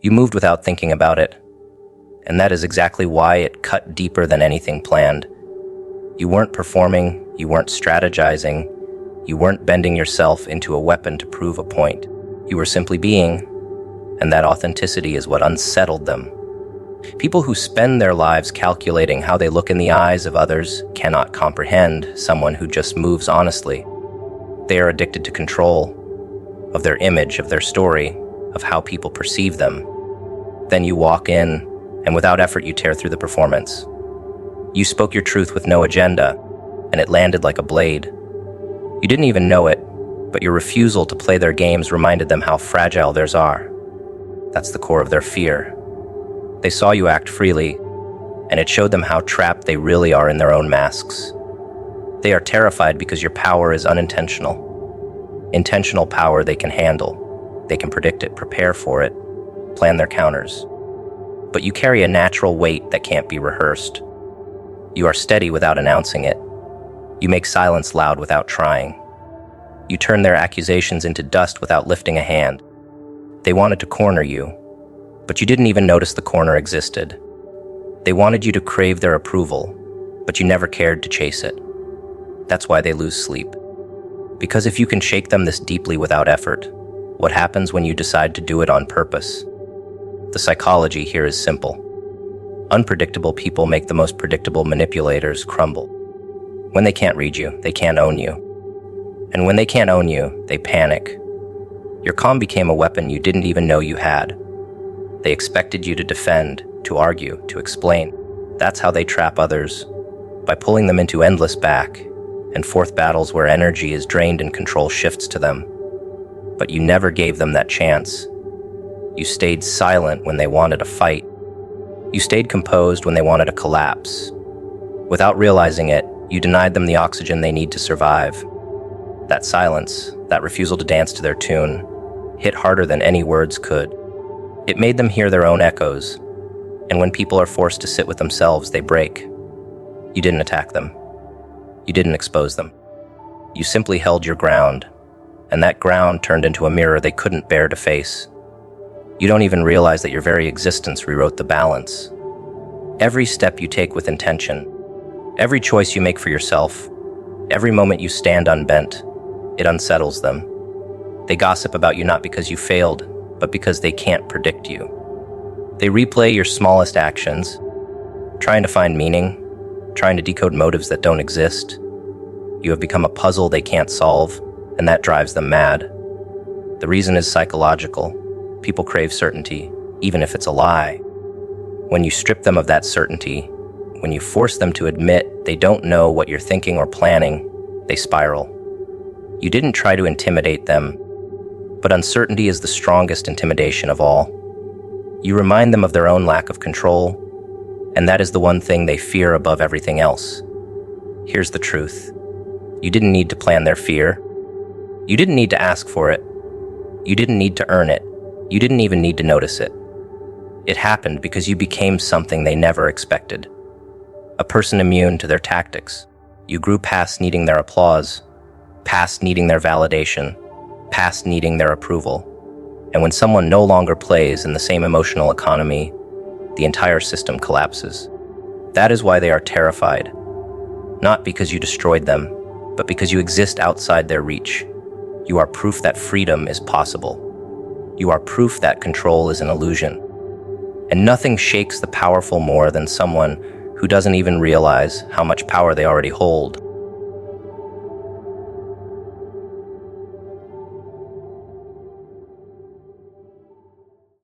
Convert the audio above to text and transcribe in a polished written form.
You moved without thinking about it, and that is exactly why it cut deeper than anything planned. You weren't performing, you weren't strategizing, you weren't bending yourself into a weapon to prove a point. You were simply being, and that authenticity is what unsettled them. People who spend their lives calculating how they look in the eyes of others cannot comprehend someone who just moves honestly. They are addicted to control, of their image, of their story, of how people perceive them. Then you walk in, and without effort you tear through the performance. You spoke your truth with no agenda, and it landed like a blade. You didn't even know it, but your refusal to play their games reminded them how fragile theirs are. That's the core of their fear. They saw you act freely, and it showed them how trapped they really are in their own masks. They are terrified because your power is unintentional. Intentional power they can handle. They can predict it, prepare for it, plan their counters. But you carry a natural weight that can't be rehearsed. You are steady without announcing it. You make silence loud without trying. You turn their accusations into dust without lifting a hand. They wanted to corner you, but you didn't even notice the corner existed. They wanted you to crave their approval, but you never cared to chase it. That's why they lose sleep. Because if you can shake them this deeply without effort, what happens when you decide to do it on purpose? The psychology here is simple. Unpredictable people make the most predictable manipulators crumble. When they can't read you, they can't own you. And when they can't own you, they panic. Your calm became a weapon you didn't even know you had. They expected you to defend, to argue, to explain. That's how they trap others, by pulling them into endless back and forth battles where energy is drained and control shifts to them. But you never gave them that chance. You stayed silent when they wanted a fight. You stayed composed when they wanted a collapse. Without realizing it, you denied them the oxygen they need to survive. That silence, that refusal to dance to their tune, hit harder than any words could. It made them hear their own echoes, and when people are forced to sit with themselves, they break. You didn't attack them. You didn't expose them. You simply held your ground, and that ground turned into a mirror they couldn't bear to face. You don't even realize that your very existence rewrote the balance. Every step you take with intention, every choice you make for yourself, every moment you stand unbent, it unsettles them. They gossip about you not because you failed, but because they can't predict you. They replay your smallest actions, trying to find meaning, trying to decode motives that don't exist. You have become a puzzle they can't solve, and that drives them mad. The reason is psychological. People crave certainty, even if it's a lie. When you strip them of that certainty, when you force them to admit they don't know what you're thinking or planning, they spiral. You didn't try to intimidate them, but uncertainty is the strongest intimidation of all. You remind them of their own lack of control, and that is the one thing they fear above everything else. Here's the truth. You didn't need to plan their fear. You didn't need to ask for it. You didn't need to earn it. You didn't even need to notice it. It happened because you became something they never expected. A person immune to their tactics. You grew past needing their applause, past needing their validation, past needing their approval. And when someone no longer plays in the same emotional economy, the entire system collapses. That is why they are terrified. Not because you destroyed them, but because you exist outside their reach. You are proof that freedom is possible. You are proof that control is an illusion. And nothing shakes the powerful more than someone who doesn't even realize how much power they already hold.